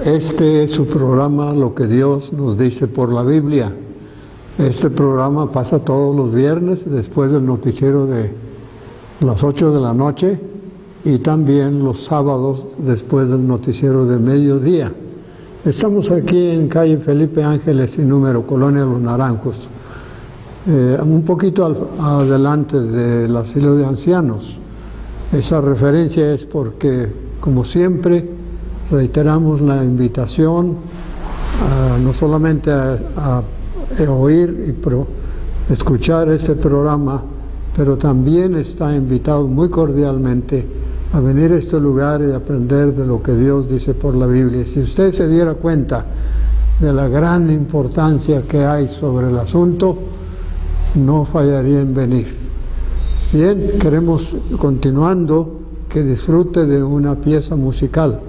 Este es su programa, Lo que Dios nos dice por la Biblia. Este programa pasa todos los viernes después del noticiero de las 8 de la noche y también los sábados después del noticiero de mediodía. Estamos aquí en calle Felipe Ángeles y número, Colonia Los Naranjos, un poquito adelante del asilo de ancianos. Esa referencia es porque, como siempre, reiteramos la invitación no solamente a oír y escuchar ese programa, pero también está invitado muy cordialmente a venir a este lugar y aprender de lo que Dios dice por la Biblia. Si usted se diera cuenta de la gran importancia que hay sobre el asunto, no fallaría en venir. Bien, queremos, continuando, que disfrute de una pieza musical.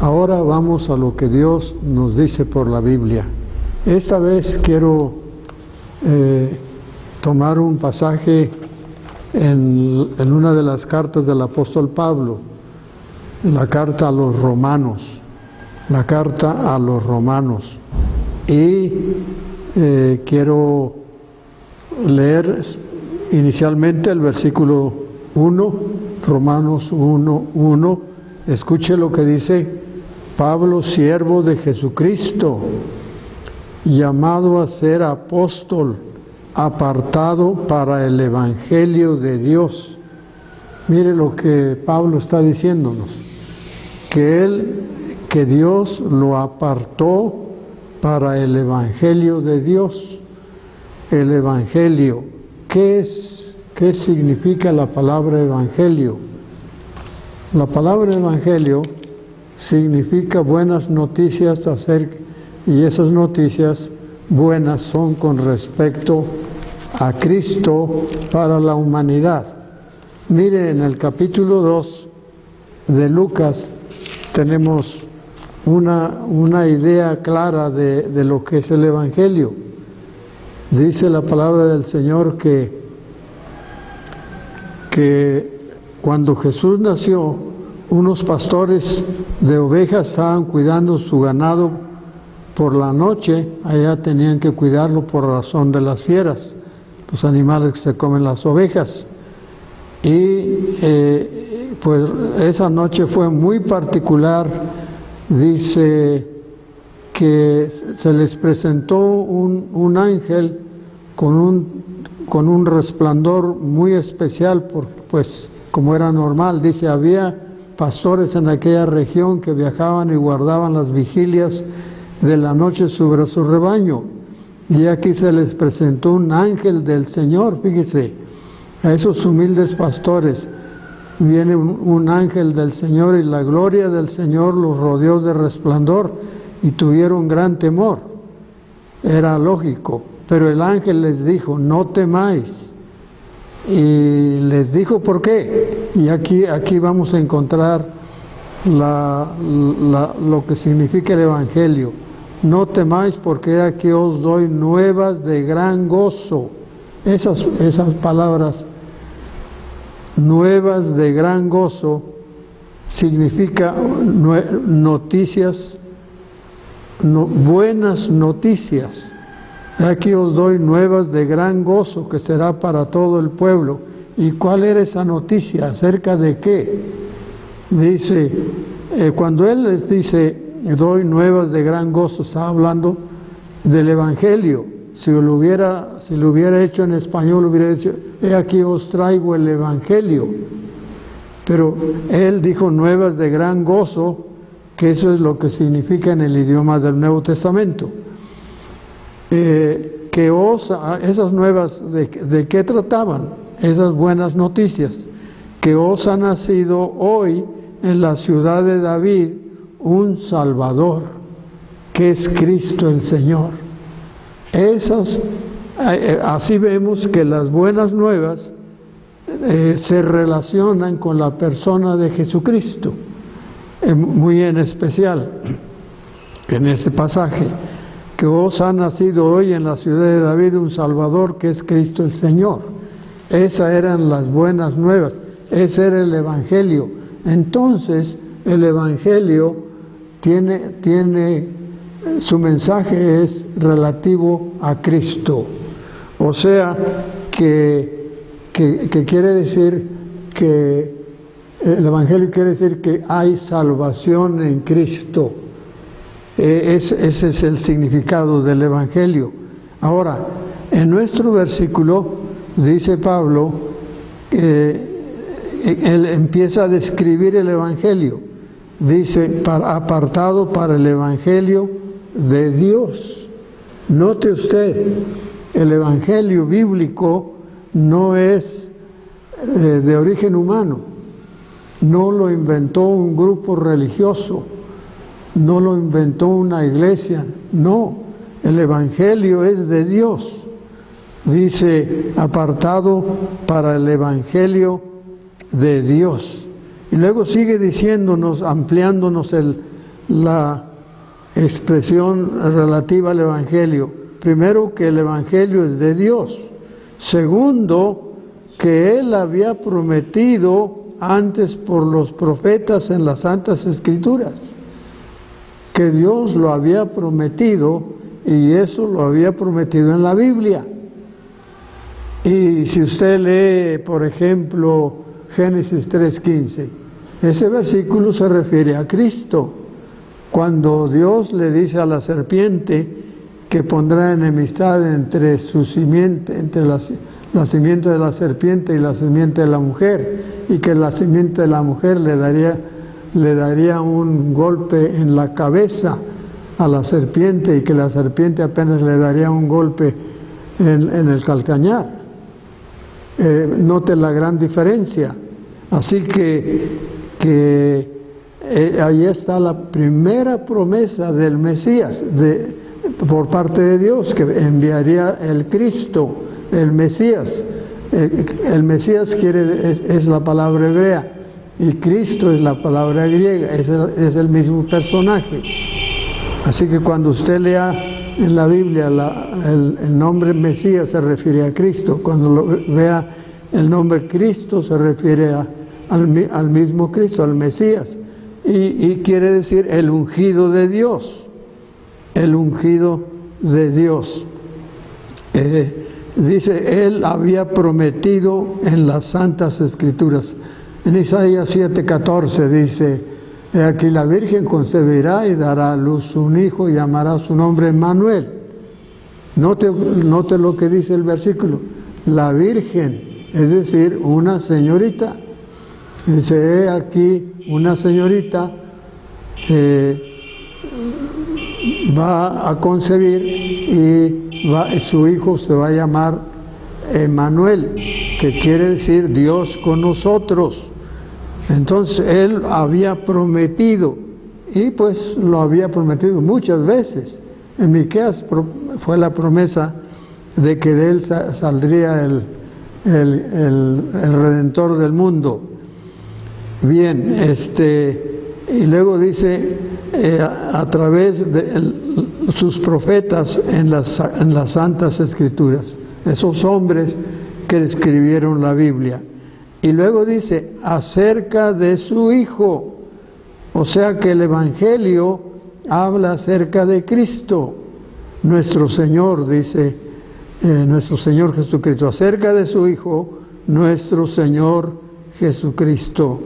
Ahora vamos a lo que Dios nos dice por la Biblia. Esta vez quiero tomar un pasaje en una de las cartas del apóstol Pablo, la carta a los Romanos, y quiero leer inicialmente el versículo 1, Romanos 1:1. Escuche lo que dice: Pablo, siervo de Jesucristo, llamado a ser apóstol apartado para el Evangelio de Dios. Mire lo que Pablo está diciéndonos, que Dios lo apartó para el Evangelio de Dios. El Evangelio, ¿qué es? ¿Qué significa la palabra Evangelio? La palabra Evangelio significa buenas noticias y esas noticias buenas son con respecto a Cristo para la humanidad. Mire, en el capítulo 2 de Lucas tenemos una idea clara de lo que es el Evangelio. Dice la palabra del Señor que cuando Jesús nació, unos pastores de ovejas estaban cuidando su ganado por la noche. Allá tenían que cuidarlo por razón de las fieras, los animales que se comen las ovejas. Y pues esa noche fue muy particular. Dice que se les presentó un ángel con un resplandor muy especial, porque pues como era normal, dice, había pastores en aquella región que viajaban y guardaban las vigilias de la noche sobre su rebaño. Y aquí se les presentó un ángel del Señor, fíjese, a esos humildes pastores viene un ángel del Señor y la gloria del Señor los rodeó de resplandor y tuvieron gran temor. Era lógico, pero el ángel les dijo, no temáis. Y les dijo por qué. Y aquí vamos a encontrar lo que significa el Evangelio. No temáis, porque aquí os doy nuevas de gran gozo. Esas palabras, nuevas de gran gozo, significa noticias, buenas noticias. Aquí os doy nuevas de gran gozo, que será para todo el pueblo. ¿Y cuál era esa noticia? ¿Acerca de qué? Dice, cuando Él les dice, doy nuevas de gran gozo, está hablando del Evangelio. Si lo hubiera hecho en español, hubiera dicho, aquí os traigo el Evangelio. Pero Él dijo nuevas de gran gozo, que eso es lo que significa en el idioma del Nuevo Testamento. Esas nuevas, ¿de qué trataban? Esas buenas noticias, que os ha nacido hoy en la ciudad de David un Salvador, que es Cristo el Señor. Así vemos que las buenas nuevas se relacionan con la persona de Jesucristo, muy en especial en este pasaje, que os ha nacido hoy en la ciudad de David un Salvador, que es Cristo el Señor. Esas eran las buenas nuevas, ese era el Evangelio. Entonces, el Evangelio tiene su mensaje es relativo a Cristo. O sea, que quiere decir que el Evangelio quiere decir que hay salvación en Cristo. Ese es el significado del Evangelio. Ahora, en nuestro versículo dice Pablo que él empieza a describir el Evangelio. Dice, apartado para el Evangelio de Dios. Note usted, el Evangelio bíblico no es de origen humano. No lo inventó un grupo religioso. No lo inventó una iglesia, no, el Evangelio es de Dios. Dice, apartado para el Evangelio de Dios. Y luego sigue diciéndonos, ampliándonos la expresión relativa al Evangelio. Primero, que el Evangelio es de Dios. Segundo, que Él había prometido antes por los profetas en las Santas Escrituras. Que Dios lo había prometido, y eso lo había prometido en la Biblia. Y si usted lee, por ejemplo, Génesis 3:15, ese versículo se refiere a Cristo. Cuando Dios le dice a la serpiente que pondrá enemistad entre su simiente, entre la simiente de la serpiente y la simiente de la mujer, y que la simiente de la mujer le daría un golpe en la cabeza a la serpiente, y que la serpiente apenas le daría un golpe en el calcañar. Note la gran diferencia. Así que ahí está la primera promesa del Mesías, por parte de Dios, que enviaría el Cristo, el Mesías. El Mesías es la palabra hebrea, y Cristo es la palabra griega, es el mismo personaje. Así que cuando usted lea en la Biblia el nombre Mesías, se refiere a Cristo. Cuando vea el nombre Cristo, se refiere al mismo Cristo, al Mesías. Y quiere decir el ungido de Dios. El ungido de Dios. Dice, Él había prometido en las Santas Escrituras. En Isaías 7:14 dice: He aquí la Virgen concebirá y dará a luz un hijo y llamará su nombre Emmanuel. Note lo que dice el versículo. La Virgen, es decir, una señorita. Dice, he aquí una señorita va a concebir y su hijo se va a llamar Emmanuel, que quiere decir Dios con nosotros. Entonces Él había prometido, y pues lo había prometido muchas veces. En Miqueas fue la promesa de que de Él saldría el Redentor del mundo. Bien, y luego dice, a través de sus profetas en las Santas Escrituras, esos hombres que escribieron la Biblia. Y luego dice, acerca de su Hijo, o sea que el Evangelio habla acerca de Cristo, nuestro Señor, dice nuestro Señor Jesucristo, acerca de su Hijo, nuestro Señor Jesucristo.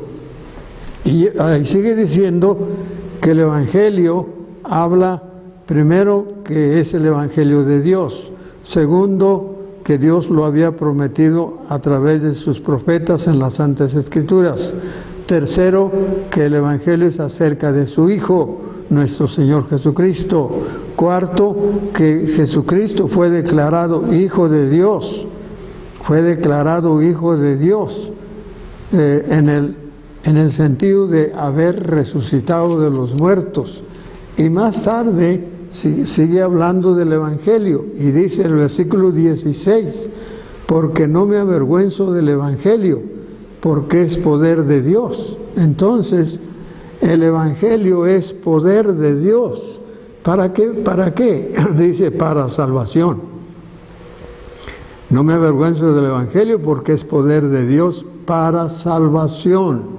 Y ahí sigue diciendo que el Evangelio habla, primero, que es el Evangelio de Dios, segundo, que Dios lo había prometido a través de sus profetas en las Santas Escrituras. Tercero, que el Evangelio es acerca de su Hijo, nuestro Señor Jesucristo. Cuarto, que Jesucristo fue declarado Hijo de Dios. Fue declarado Hijo de Dios en el sentido de haber resucitado de los muertos. Y más tarde sigue hablando del Evangelio y dice el versículo 16, porque no me avergüenzo del Evangelio, porque es poder de Dios. Entonces, el Evangelio es poder de Dios. ¿Para qué? ¿Para qué? Dice, para salvación. No me avergüenzo del Evangelio porque es poder de Dios para salvación.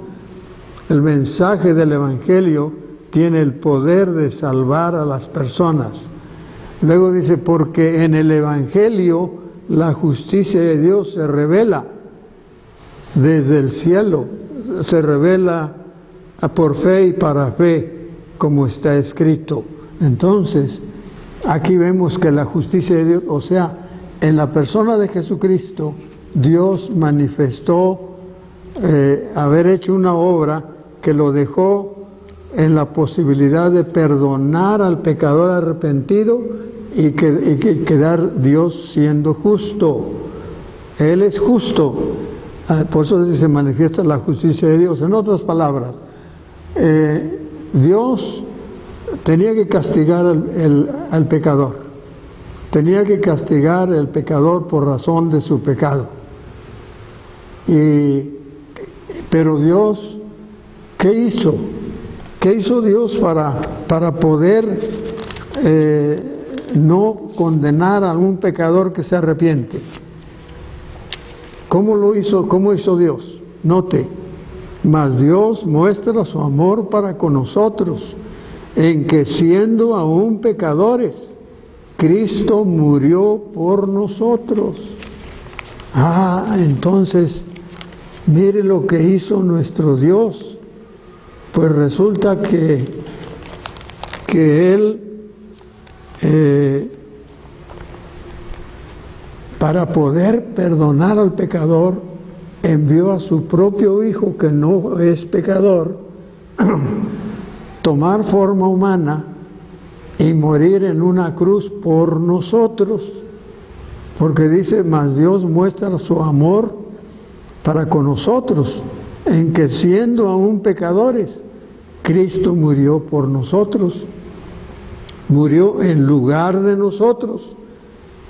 El mensaje del Evangelio tiene el poder de salvar a las personas. Luego dice, porque en el Evangelio la justicia de Dios se revela desde el cielo, se revela por fe y para fe, como está escrito. Entonces, aquí vemos que la justicia de Dios, o sea, en la persona de Jesucristo, Dios manifestó haber hecho una obra que lo dejó en la posibilidad de perdonar al pecador arrepentido y quedar Dios siendo justo. Él es justo, por eso se manifiesta la justicia de Dios. En otras palabras, Dios tenía que castigar al pecador, tenía que castigar al pecador por razón de su pecado. Pero Dios, ¿qué hizo? ¿Qué hizo Dios para poder no condenar a algún pecador que se arrepiente? ¿Cómo lo hizo? ¿Cómo hizo Dios? Note, mas Dios muestra su amor para con nosotros, en que siendo aún pecadores, Cristo murió por nosotros. Entonces, mire lo que hizo nuestro Dios. Pues resulta que Él para poder perdonar al pecador, envió a su propio Hijo, que no es pecador, tomar forma humana y morir en una cruz por nosotros, porque dice, mas Dios muestra su amor para con nosotros, en que siendo aún pecadores, Cristo murió por nosotros, murió en lugar de nosotros.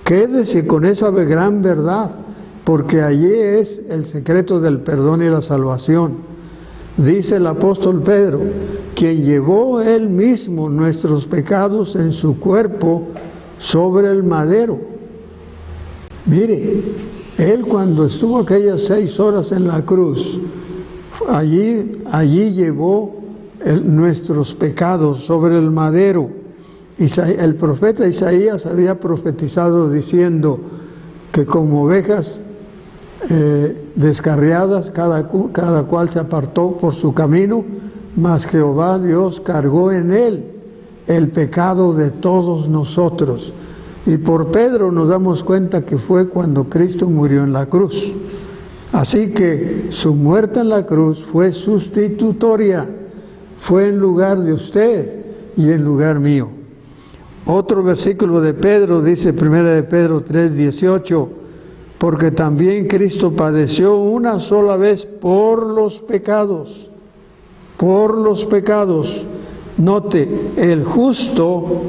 Quédese con esa gran verdad, porque allí es el secreto del perdón y la salvación. Dice el apóstol Pedro, quien llevó él mismo nuestros pecados en su cuerpo sobre el madero. Mire, él cuando estuvo aquellas 6 horas en la cruz, allí llevó nuestros pecados sobre el madero. El profeta Isaías había profetizado diciendo que como ovejas descarriadas, cada cual se apartó por su camino, mas Jehová Dios cargó en él el pecado de todos nosotros. Y por Pedro nos damos cuenta que fue cuando Cristo murió en la cruz. Así que su muerte en la cruz fue sustitutoria, fue en lugar de usted y en lugar mío. Otro versículo de Pedro dice, 1 de Pedro 3:18, porque también Cristo padeció una sola vez por los pecados. Note, el justo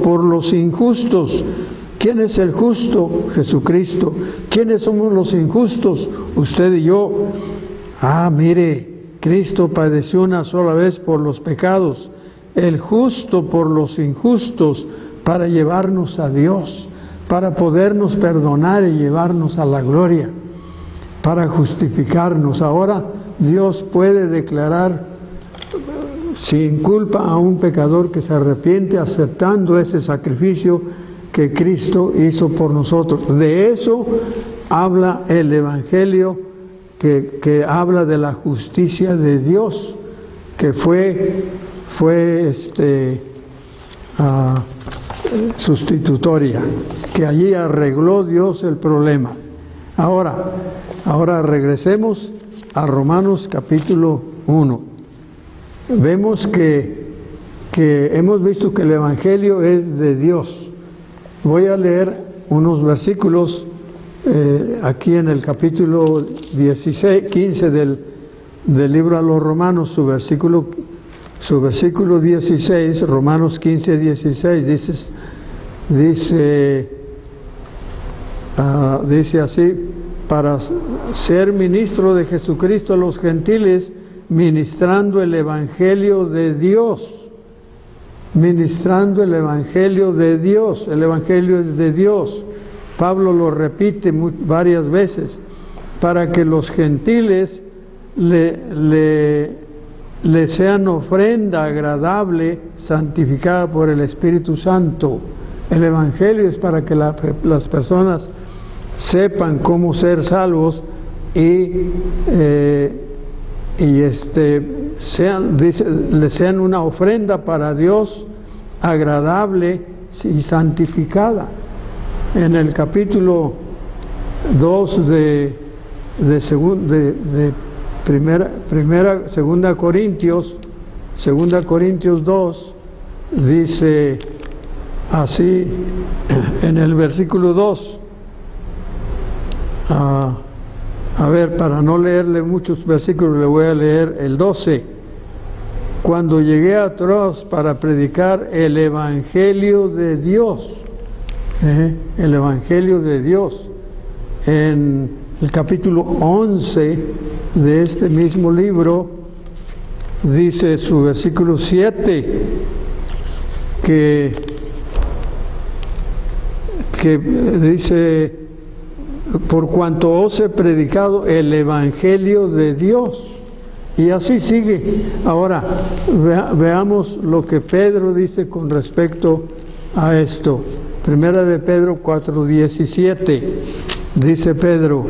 por los injustos. ¿Quién es el justo? Jesucristo. ¿Quiénes somos los injustos? Usted y yo. Mire, Cristo padeció una sola vez por los pecados, el justo por los injustos, para llevarnos a Dios, para podernos perdonar y llevarnos a la gloria, para justificarnos. Ahora Dios puede declarar sin culpa a un pecador que se arrepiente aceptando ese sacrificio que Cristo hizo por nosotros. De eso habla el Evangelio, que habla de la justicia de Dios, que fue sustitutoria, que allí arregló Dios el problema. Ahora regresemos a Romanos capítulo 1. Vemos que hemos visto que el Evangelio es de Dios. Voy a leer unos versículos aquí en el capítulo 15 del libro a los Romanos, su versículo 16, Romanos 15, 16, dice así, para ser ministro de Jesucristo a los gentiles, ministrando el Evangelio de Dios. Ministrando el Evangelio de Dios. El Evangelio es de Dios. Pablo lo repite varias veces, para que los gentiles le sean ofrenda agradable, santificada por el Espíritu Santo. El Evangelio es para que las personas sepan cómo ser salvos y le sean una ofrenda para Dios agradable y santificada. En el capítulo 2 de Segunda Corintios 2, dice así en el versículo 2, para no leerle muchos versículos, le voy a leer el 12. Cuando llegué a Troas para predicar el Evangelio de Dios, el Evangelio de Dios, en el capítulo 11 de este mismo libro, dice su versículo 7, que dice, por cuanto os he predicado el Evangelio de Dios. Y así sigue. Ahora, veamos lo que Pedro dice con respecto a esto. Primera de Pedro 4:17. Dice Pedro,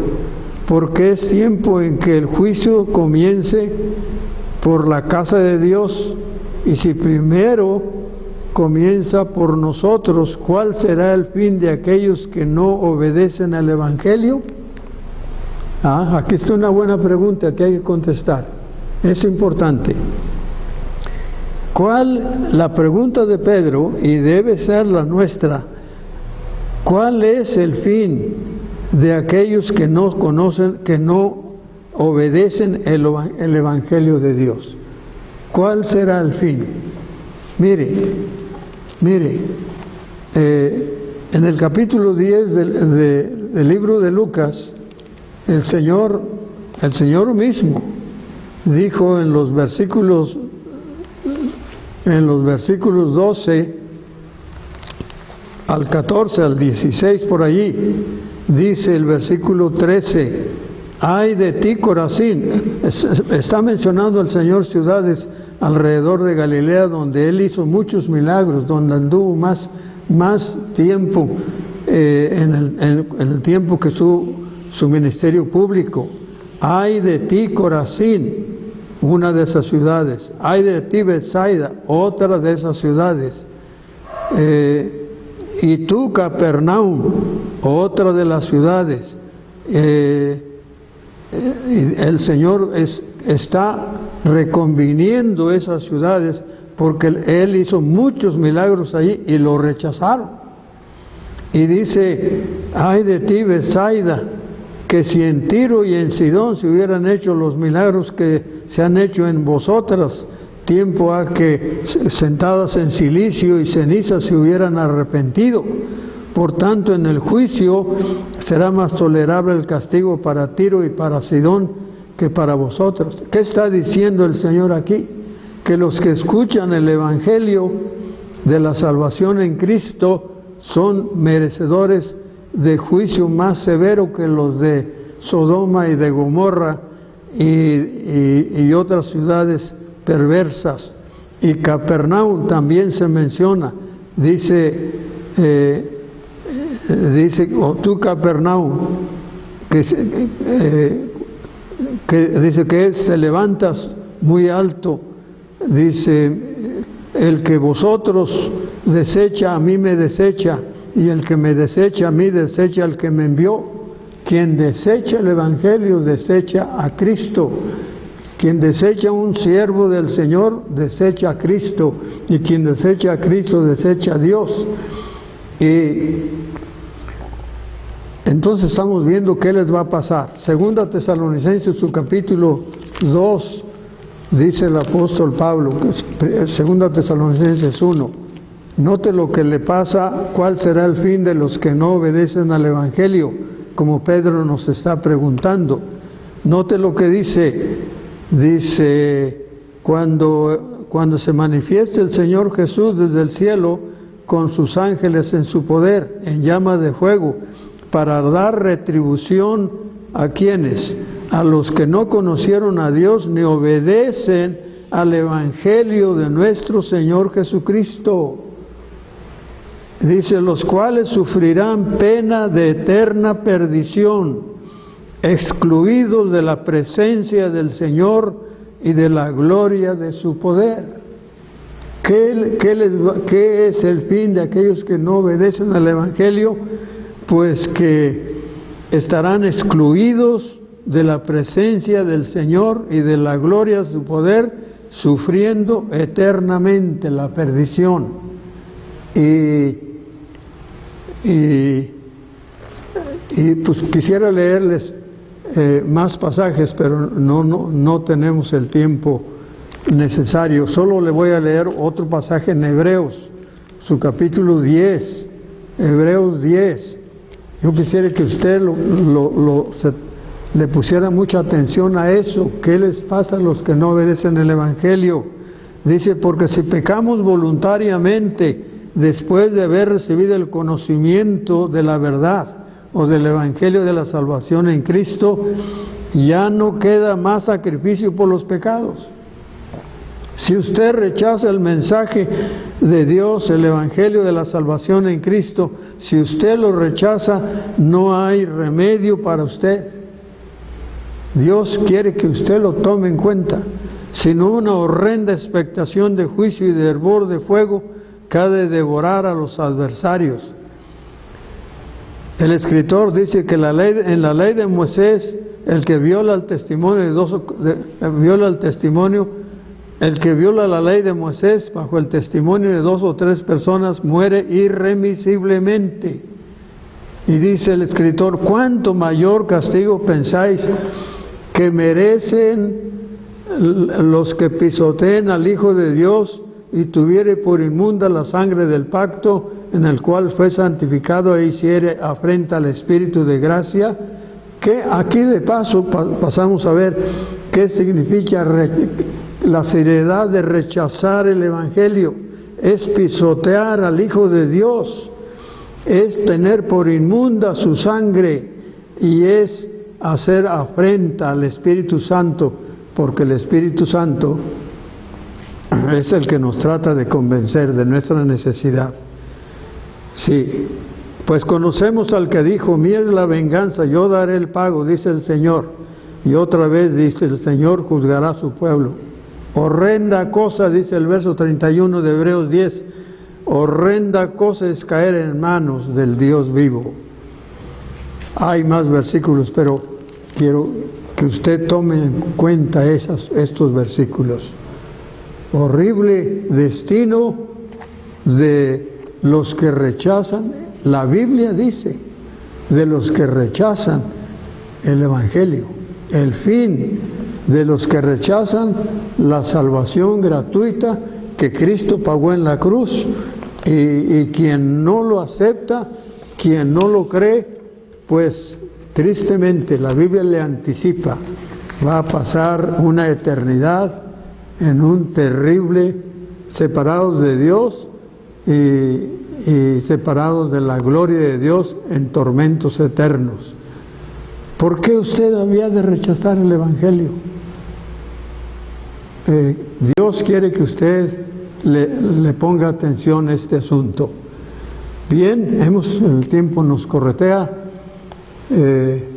porque es tiempo en que el juicio comience por la casa de Dios, y si primero comienza por nosotros. ¿Cuál será el fin de aquellos que no obedecen al Evangelio? Aquí está una buena pregunta que hay que contestar. Es importante. La pregunta de Pedro, y debe ser la nuestra, ¿cuál es el fin de aquellos que no conocen, que no obedecen el Evangelio de Dios? ¿Cuál será el fin? Mire, en el capítulo 10 del libro de Lucas, el Señor mismo dijo en los versículos 12 al 14, al 16 por allí, dice el versículo 13: ay de ti, Corazín. Está mencionando el Señor ciudades alrededor de Galilea donde Él hizo muchos milagros, donde anduvo más tiempo en el tiempo que su ministerio público. Ay de ti, Corazín, una de esas ciudades. Ay de ti, Betsaida, otra de esas ciudades. Y tú, Capernaum, otra de las ciudades. El Señor está reconviniendo esas ciudades porque Él hizo muchos milagros allí y lo rechazaron. Y dice: ay de ti, Betsaida, que si en Tiro y en Sidón se hubieran hecho los milagros que se han hecho en vosotras, tiempo a que sentadas en cilicio y ceniza se hubieran arrepentido. Por tanto, en el juicio será más tolerable el castigo para Tiro y para Sidón que para vosotros. ¿Qué está diciendo el Señor aquí? Que los que escuchan el Evangelio de la salvación en Cristo son merecedores de juicio más severo que los de Sodoma y de Gomorra y otras ciudades perversas. Y Capernaum también se menciona, dice, o tú, Capernaum, que dice que te levantas muy alto, dice: el que vosotros desecha, a mí me desecha, y el que me desecha a mí, desecha al que me envió. Quien desecha el Evangelio, desecha a Cristo. Quien desecha un siervo del Señor, desecha a Cristo. Y quien desecha a Cristo, desecha a Dios. Y entonces estamos viendo qué les va a pasar. Segunda Tesalonicenses, su capítulo 2, dice el apóstol Pablo, Segunda Tesalonicenses 1, note lo que le pasa, cuál será el fin de los que no obedecen al Evangelio, como Pedro nos está preguntando. Note lo que dice, cuando se manifieste el Señor Jesús desde el cielo con sus ángeles en su poder, en llama de fuego, para dar retribución a quienes, a los que no conocieron a Dios ni obedecen al Evangelio de nuestro Señor Jesucristo. Dice: los cuales sufrirán pena de eterna perdición, excluidos de la presencia del Señor y de la gloria de su poder. ¿Qué es el fin de aquellos que no obedecen al Evangelio? Pues que estarán excluidos de la presencia del Señor y de la gloria de su poder, sufriendo eternamente la perdición. Y pues quisiera leerles más pasajes, pero no tenemos el tiempo necesario. Solo le voy a leer otro pasaje en Hebreos, su capítulo 10, Hebreos 10. Yo quisiera que usted le pusiera mucha atención a eso. ¿Qué les pasa a los que no obedecen el Evangelio? Dice: porque si pecamos voluntariamente después de haber recibido el conocimiento de la verdad o del Evangelio de la salvación en Cristo, ya no queda más sacrificio por los pecados. Si usted rechaza el mensaje de Dios, el Evangelio de la salvación en Cristo, si usted lo rechaza, no hay remedio para usted. Dios quiere que usted lo tome en cuenta, sino una horrenda expectación de juicio y de hervor de fuego que ha de devorar a los adversarios. El escritor dice que en la ley de Moisés, el que viola el testimonio el que viola la ley de Moisés bajo el testimonio de 2 o 3 personas muere irremisiblemente. Y dice el escritor, ¿cuánto mayor castigo pensáis que merecen los que pisoteen al Hijo de Dios y tuviere por inmunda la sangre del pacto en el cual fue santificado e hiciere afrenta al Espíritu de gracia? Que aquí de paso pasamos a ver qué significa la seriedad de rechazar el Evangelio. Es pisotear al Hijo de Dios, es tener por inmunda su sangre y es hacer afrenta al Espíritu Santo, porque el Espíritu Santo es el que nos trata de convencer de nuestra necesidad. Sí, pues conocemos al que dijo, mía es la venganza, yo daré el pago, dice el Señor. Y otra vez dice, el Señor juzgará a su pueblo. Horrenda cosa, dice el verso 31 de Hebreos 10, horrenda cosa es caer en manos del Dios vivo. Hay más versículos, pero quiero que usted tome en cuenta estos versículos. Horrible destino de los que rechazan, la Biblia dice, de los que rechazan el Evangelio, el fin de los que rechazan la salvación gratuita que Cristo pagó en la cruz, y quien no lo acepta, quien no lo cree, pues tristemente la Biblia le anticipa, va a pasar una eternidad en un terrible, separados de Dios y separados de la gloria de Dios en tormentos eternos. ¿Por qué usted había de rechazar el Evangelio? Dios quiere que usted le ponga atención a este asunto. Bien, el tiempo nos corretea.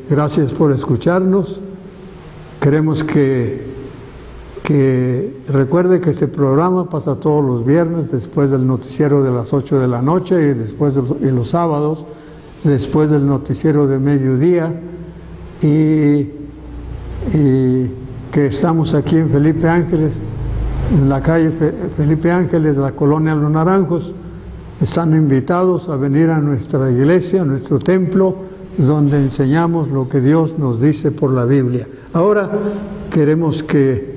Gracias por escucharnos. Queremos que recuerde que este programa pasa todos los viernes después del noticiero de las 8 de la noche y los sábados después del noticiero de mediodía, y que estamos aquí en Felipe Ángeles, en la calle Felipe Ángeles de la colonia Los Naranjos. Están invitados a venir a nuestra iglesia, a nuestro templo, donde enseñamos lo que Dios nos dice por la Biblia. Ahora queremos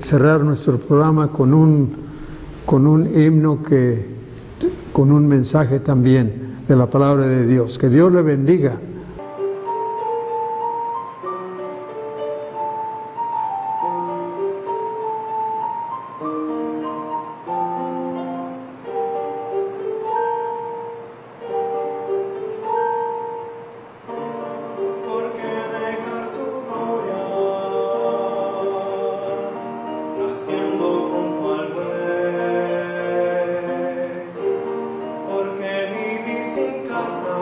cerrar nuestro programa con un himno con un mensaje también de la palabra de Dios. Que Dios le bendiga. Porque vivir sin casa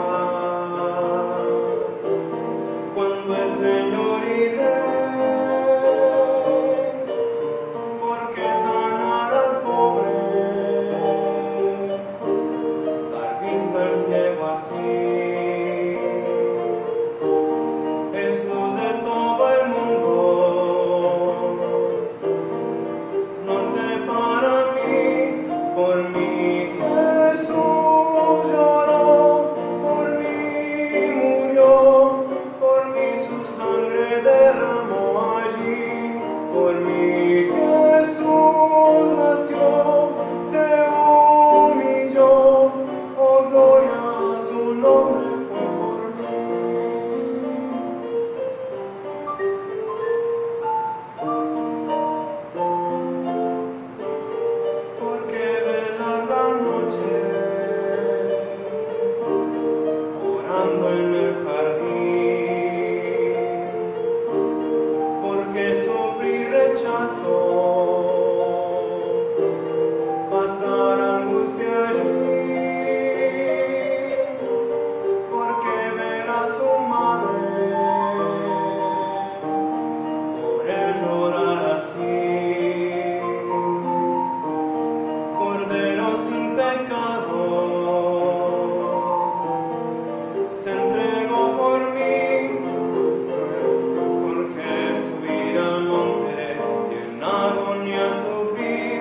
pecado. Se entregó por mí, porque subir al monte y en agonía sufrir,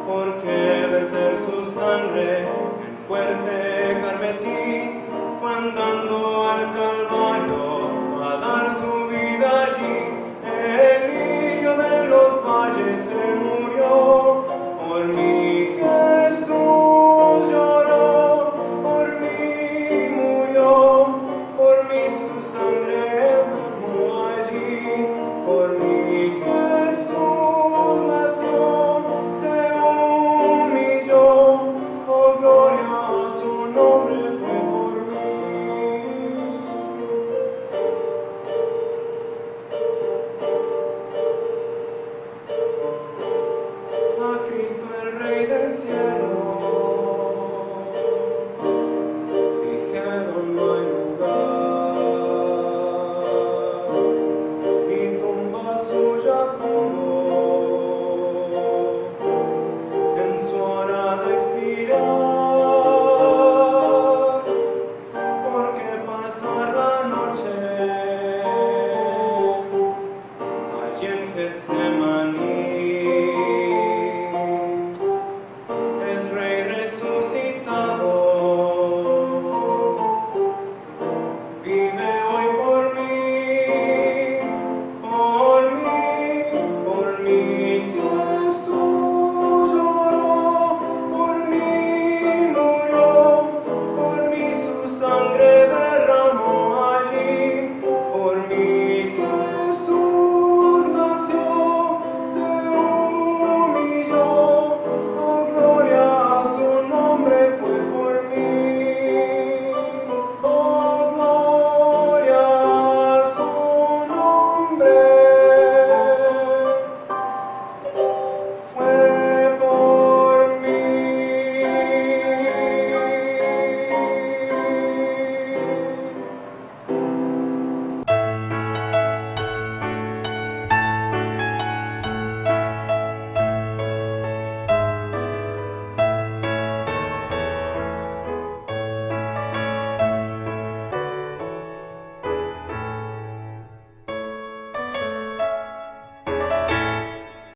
porque verter su sangre en fuerte carmesí, fue andando al Calvario a dar su vida allí. El lirio de los valles se murió, por mí Jesús lloró, por mí murió, por mí su sangre derramó allí, por mí Jesús nació, se humilló, oh gloria a su nombre fue por mí. A Cristo el Rey del cielo,